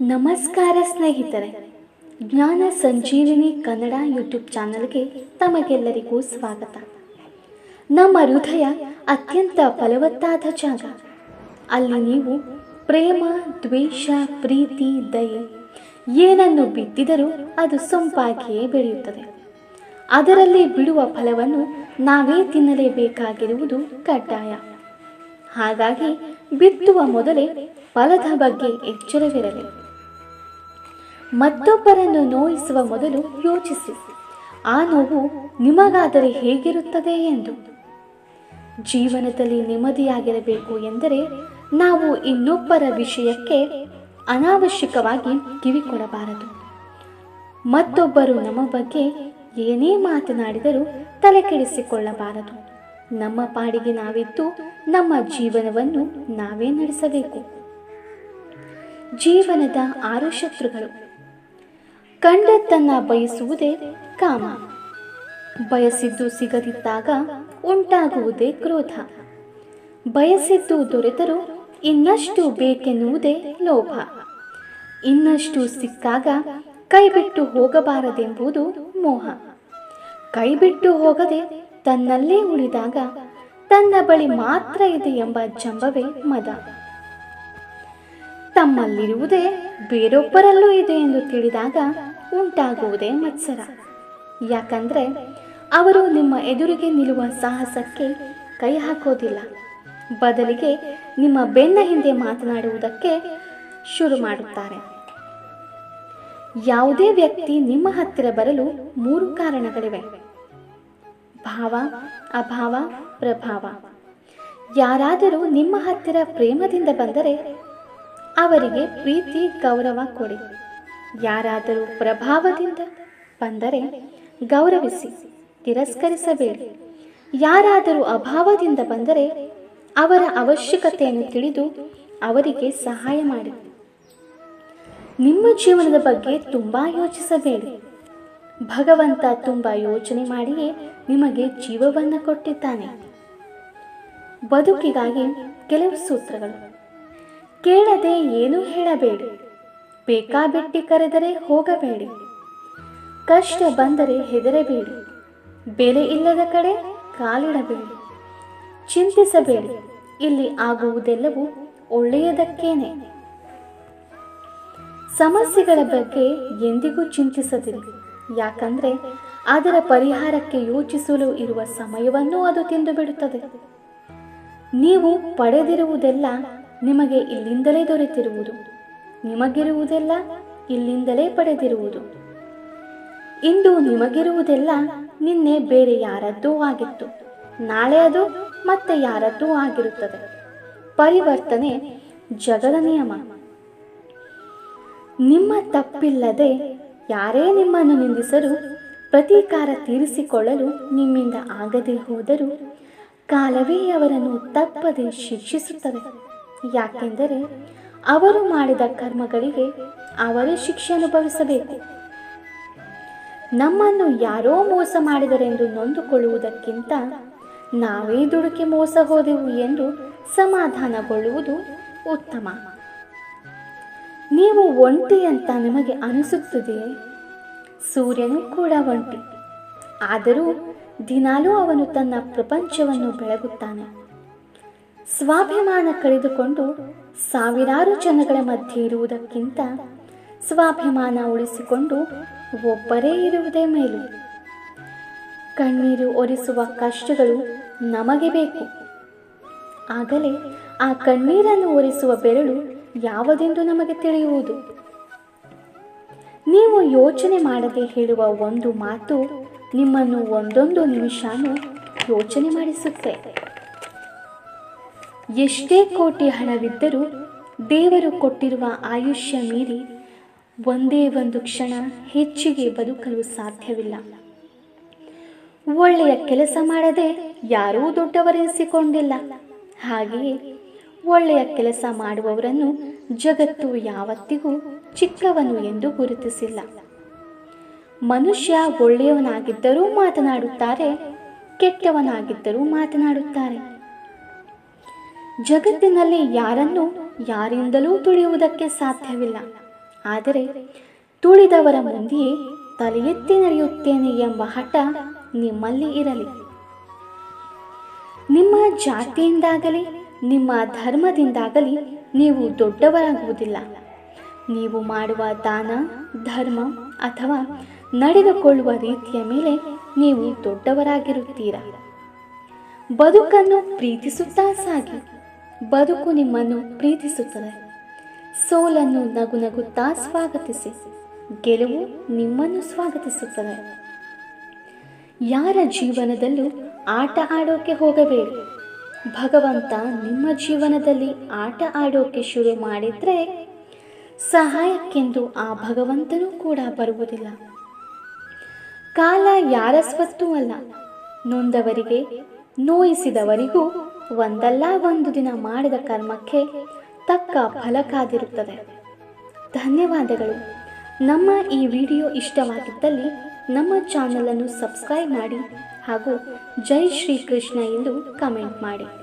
ನಮಸ್ಕಾರ ಸ್ನೇಹಿತರೆ, ಜ್ಞಾನ ಸಂಜೀವಿನಿ ಕನ್ನಡ ಯೂಟ್ಯೂಬ್ ಚಾನಲ್ಗೆ ತಮಗೆಲ್ಲರಿಗೂ ಸ್ವಾಗತ. ನಮ್ಮ ಹೃದಯ ಅತ್ಯಂತ ಫಲವತ್ತಾದ ಜಾಗ. ಅಲ್ಲಿ ನೀವು ಪ್ರೇಮ, ದ್ವೇಷ, ಪ್ರೀತಿ, ದಯೆ ಏನನ್ನು ಬಿತ್ತಿದರೂ ಅದು ಸೊಂಪಾಗಿಯೇ ಬೆಳೆಯುತ್ತದೆ. ಅದರಲ್ಲಿ ಬಿಡುವ ಫಲವನ್ನು ನಾವೇ ತಿನ್ನಲೇಬೇಕಾಗಿರುವುದು ಕಡ್ಡಾಯ. ಹಾಗಾಗಿ ಬಿತ್ತುವ ಮೊದಲೇ ಫಲದ ಬಗ್ಗೆ ಎಚ್ಚರವಿರಲಿ. ಮತ್ತೊಬ್ಬರನ್ನು ನೋಯಿಸುವ ಮೊದಲು ಯೋಚಿಸಿ, ಆ ನೋವು ನಿಮಗಾದರೆ ಹೇಗಿರುತ್ತದೆ ಎಂದು. ಜೀವನದಲ್ಲಿ ನೆಮ್ಮದಿಯಾಗಿರಬೇಕು ಎಂದರೆ ನಾವು ಇನ್ನೊಬ್ಬರ ವಿಷಯಕ್ಕೆ ಅನಾವಶ್ಯಕವಾಗಿ ಕಿವಿ ಕೊಡಬಾರದು. ಮತ್ತೊಬ್ಬರು ನಮ್ಮ ಬಗ್ಗೆ ಏನೇ ಮಾತನಾಡಿದರೂ ತಲೆ ಕೆಡಿಸಿಕೊಳ್ಳಬಾರದು. ನಮ್ಮ ಪಾಡಿಗೆ ನಾವಿದ್ದು ನಮ್ಮ ಜೀವನವನ್ನು ನಾವೇ ನಡೆಸಬೇಕು. ಜೀವನದ 6 ಶತ್ರುಗಳು. ಕಂಡದ್ದನ್ನ ಬಯಸುವುದೇ ಕಾಮ. ಬಯಸಿದ್ದು ಸಿಗದಿದ್ದಾಗ ಉಂಟಾಗುವುದೇ ಕ್ರೋಧ. ಬಯಸಿದ್ದು ದೊರೆತರೂ ಇನ್ನಷ್ಟು ಬೇಕೆನ್ನುವುದೇ ಲೋಭ. ಇನ್ನಷ್ಟು ಸಿಕ್ಕಾಗ ಕೈಬಿಟ್ಟು ಹೋಗಬಾರದೆಂಬುದು ಮೋಹ. ಕೈಬಿಟ್ಟು ಹೋಗದೆ ತನ್ನಲ್ಲೇ ಉಳಿದಾಗ ತನ್ನ ಬಳಿ ಮಾತ್ರ ಇದೆ ಎಂಬ ಜಂಬವೇ ಮದ. ತಮ್ಮಲ್ಲಿರುವುದೇ ಬೇರೊಬ್ಬರಲ್ಲೂ ಇದೆ ಎಂದು ತಿಳಿದಾಗ ಉಂಟಾಗುವುದೇ ಮತ್ಸರ. ಯಾಕಂದ್ರೆ ಅವರು ನಿಮ್ಮ ಎದುರಿಗೆ ನಿಲ್ಲುವ ಸಾಹಸಕ್ಕೆ ಕೈ ಹಾಕೋದಿಲ್ಲ. ಬದಲಿಗೆ ನಿಮ್ಮ ಬೆನ್ನ ಹಿಂದೆ ಮಾತನಾಡುವುದಕ್ಕೆ ಶುರು ಮಾಡುತ್ತಾರೆ. ಯಾವುದೇ ವ್ಯಕ್ತಿ ನಿಮ್ಮ ಹತ್ತಿರ ಬರಲು 3 ಕಾರಣಗಳಿವೆ: ಭಾವ, ಅಭಾವ, ಪ್ರಭಾವ. ಯಾರಾದರೂ ನಿಮ್ಮ ಹತ್ತಿರ ಪ್ರೇಮದಿಂದ ಬಂದರೆ ಅವರಿಗೆ ಪ್ರೀತಿ, ಗೌರವ ಕೊಡಿ. ಯಾರಾದರೂ ಪ್ರಭಾವದಿಂದ ಬಂದರೆ ಗೌರವಿಸಿ, ತಿರಸ್ಕರಿಸಬೇಡಿ. ಯಾರಾದರೂ ಅಭಾವದಿಂದ ಬಂದರೆ ಅವರ ಅವಶ್ಯಕತೆಯನ್ನು ತಿಳಿದು ಅವರಿಗೆ ಸಹಾಯ ಮಾಡಿ. ನಿಮ್ಮ ಜೀವನದ ಬಗ್ಗೆ ತುಂಬಾ ಯೋಚಿಸಬೇಡಿ. ಭಗವಂತ ತುಂಬಾ ಯೋಚನೆ ಮಾಡಿಯೇ ನಿಮಗೆ ಜೀವವನ್ನು ಕೊಟ್ಟಿದ್ದಾನೆ. ಬದುಕಿಗಾಗಿ ಕೆಲವು ಸೂತ್ರಗಳು. ಕೇಳದೆ ಏನೂ ಹೇಳಬೇಡಿ. ಬೇಕಾಬಿಟ್ಟಿ ಕರೆದರೆ ಹೋಗಬೇಡಿ. ಕಷ್ಟ ಬಂದರೆ ಹೆದರಬೇಡಿ. ಬೆಲೆ ಇಲ್ಲದ ಕಡೆ ಕಾಲಿಡಬೇಡಿ. ಚಿಂತಿಸಬೇಡಿ. ಇಲ್ಲಿ ಆಗುವುದೆಲ್ಲವೂ ಒಳ್ಳೆಯದಕ್ಕೇನೆ. ಸಮಸ್ಯೆಗಳ ಬಗ್ಗೆ ಎಂದಿಗೂ ಚಿಂತಿಸದಿರಿ. ಯಾಕಂದ್ರೆ ಅದರ ಪರಿಹಾರಕ್ಕೆ ಯೋಚಿಸಲು ಇರುವ ಸಮಯವನ್ನು ಅದು ತಿಂದು ಬಿಡುತ್ತದೆ. ನೀವು ಪಡೆದಿರುವುದೆಲ್ಲ ನಿಮಗೆ ಇಲ್ಲಿಂದಲೇ ದೊರೆತಿರುವುದು. ನಿಮಗಿರುವುದೆಲ್ಲ ಇಲ್ಲಿಂದಲೇ ಪಡೆದಿರುವುದು. ಇಂದು ನಿಮಗಿರುವುದೆಲ್ಲ ನಿನ್ನೆ ಬೇರೆ ಯಾರದ್ದೂ ಆಗಿತ್ತು. ನಾಳೆ ಅದು ಮತ್ತೆ ಯಾರದ್ದೂ ಆಗಿರುತ್ತದೆ. ಪರಿವರ್ತನೆ ಜಗದ ನಿಯಮ. ನಿಮ್ಮ ತಪ್ಪಿಲ್ಲದೆ ಯಾರೇ ನಿಮ್ಮನ್ನು ನಿಂದಿಸಲು ಪ್ರತೀಕಾರ ತೀರಿಸಿಕೊಳ್ಳಲು ನಿಮ್ಮಿಂದ ಆಗದೆ ಹೋದರೂ ಕಾಲವೇ ಅವರನ್ನು ತಪ್ಪದೆ ಶಿಕ್ಷಿಸುತ್ತದೆ. ಯಾಕೆಂದರೆ ಅವರು ಮಾಡಿದ ಕರ್ಮಗಳಿಗೆ ಅವರೇ ಶಿಕ್ಷೆ ಅನುಭವಿಸಬೇಕು. ನಮ್ಮನ್ನು ಯಾರೋ ಮೋಸ ಮಾಡಿದರೆಂದು ನೊಂದುಕೊಳ್ಳುವುದಕ್ಕಿಂತ ನಾವೇ ದುಡುಕಿ ಮೋಸ ಹೋದೆವು ಎಂದು ಸಮಾಧಾನಗೊಳ್ಳುವುದು ಉತ್ತಮ. ನೀವು ಒಂಟಿ ಅಂತ ನಿಮಗೆ ಅನಿಸುತ್ತದೆಯೇ? ಸೂರ್ಯನು ಕೂಡ ಒಂಟಿ. ಆದರೂ ದಿನಾಲೂ ಅವನು ತನ್ನ ಪ್ರಪಂಚವನ್ನು ಬೆಳಗುತ್ತಾನೆ. ಸ್ವಾಭಿಮಾನ ಕಳೆದುಕೊಂಡು ಸಾವಿರಾರು ಜನಗಳ ಮಧ್ಯೆ ಇರುವುದಕ್ಕಿಂತ ಸ್ವಾಭಿಮಾನ ಉಳಿಸಿಕೊಂಡು ಒಬ್ಬರೇ ಇರುವುದೇ ಮೇಲು. ಕಣ್ಣೀರು ಒರೆಸುವ ಕಷ್ಟಗಳು ನಮಗೆ ಬೇಕು. ಆಗಲೇ ಆ ಕಣ್ಣೀರನ್ನು ಒರೆಸುವ ಬೆರಳು ಯಾವುದೆಂದು ನಮಗೆ ತಿಳಿಯುವುದು. ನೀವು ಯೋಚನೆ ಮಾಡದೆ ಹೇಳುವ ಒಂದು ಮಾತು ನಿಮ್ಮನ್ನು ಒಂದೊಂದು ನಿಮಿಷನೂ ಯೋಚನೆ ಮಾಡಿಸುತ್ತೆ. ಎಷ್ಟೇ ಕೋಟಿ ಹಣವಿದ್ದರೂ ದೇವರು ಕೊಟ್ಟಿರುವ ಆಯುಷ್ಯ ಮೀರಿ ಒಂದೇ ಒಂದು ಕ್ಷಣ ಹೆಚ್ಚಿಗೆ ಬದುಕಲು ಸಾಧ್ಯವಿಲ್ಲ. ಒಳ್ಳೆಯ ಕೆಲಸ ಮಾಡದೆ ಯಾರೂ ದೊಡ್ಡವರೆನಿಸಿಕೊಂಡಿಲ್ಲ. ಹಾಗೆಯೇ ಒಳ್ಳೆಯ ಕೆಲಸ ಮಾಡುವವರನ್ನು ಜಗತ್ತು ಯಾವತ್ತಿಗೂ ಚಿಕ್ಕವನು ಎಂದು ಗುರುತಿಸಿಲ್ಲ. ಮನುಷ್ಯ ಒಳ್ಳೆಯವನಾಗಿದ್ದರೂ ಮಾತನಾಡುತ್ತಾರೆ, ಕೆಟ್ಟವನಾಗಿದ್ದರೂ ಮಾತನಾಡುತ್ತಾರೆ. ಜಗತ್ತಿನಲ್ಲಿ ಯಾರನ್ನೂ ಯಾರಿಂದಲೂ ತುಳಿಯುವುದಕ್ಕೆ ಸಾಧ್ಯವಿಲ್ಲ. ಆದರೆ ತುಳಿದವರ ಮುಂದೆಯೇ ತಲೆ ಎತ್ತಿ ನಡೆಯುತ್ತೇನೆ ಎಂಬ ಹಠ ನಿಮ್ಮಲ್ಲಿ ಇರಲಿ. ನಿಮ್ಮ ಜಾತಿಯಿಂದಾಗಲಿ ನಿಮ್ಮ ಧರ್ಮದಿಂದಾಗಲಿ ನೀವು ದೊಡ್ಡವರಾಗುವುದಿಲ್ಲ. ನೀವು ಮಾಡುವ ದಾನ, ಧರ್ಮ ಅಥವಾ ನಡೆದುಕೊಳ್ಳುವ ರೀತಿಯ ಮೇಲೆ ನೀವು ದೊಡ್ಡವರಾಗಿರುತ್ತೀರಾ. ಬದುಕನ್ನು ಪ್ರೀತಿಸುತ್ತಾ ಸಾಗಿ, ಬದುಕು ನಿಮ್ಮನ್ನು ಪ್ರೀತಿಸುತ್ತದೆ. ಸೋಲನ್ನು ನಗುನಗುತ್ತಾ ಸ್ವಾಗತಿಸಿ, ಗೆಲುವು ನಿಮ್ಮನ್ನು ಸ್ವಾಗತಿಸುತ್ತದೆ. ಯಾರ ಜೀವನದಲ್ಲೂ ಆಟ ಆಡೋಕೆ ಹೋಗಬೇಡಿ. ಭಗವಂತ ನಿಮ್ಮ ಜೀವನದಲ್ಲಿ ಆಟ ಆಡೋಕೆ ಶುರು ಮಾಡಿದ್ರೆ ಸಹಾಯಕ್ಕೆಂದು ಆ ಭಗವಂತನೂ ಕೂಡ ಬರುವುದಿಲ್ಲ. ಕಾಲ ಯಾರ ಸ್ವತ್ತೂ ಅಲ್ಲ. ನೊಂದವರಿಗೆ, ನೋಯಿಸಿದವರಿಗೂ ಒಂದಲ್ಲ ಒಂದು ದಿನ ಮಾಡಿದ ಕರ್ಮಕ್ಕೆ ತಕ್ಕ ಫಲ ಕಾದಿರುತ್ತದೆ. ಧನ್ಯವಾದಗಳು. ನಮ್ಮ ಈ ವಿಡಿಯೋ ಇಷ್ಟವಾಗಿದ್ದಲ್ಲಿ ನಮ್ಮ ಚಾನಲನ್ನು ಸಬ್ಸ್ಕ್ರೈಬ್ ಮಾಡಿ ಹಾಗೂ ಜೈ ಶ್ರೀ ಕೃಷ್ಣ ಎಂದು ಕಮೆಂಟ್ ಮಾಡಿ.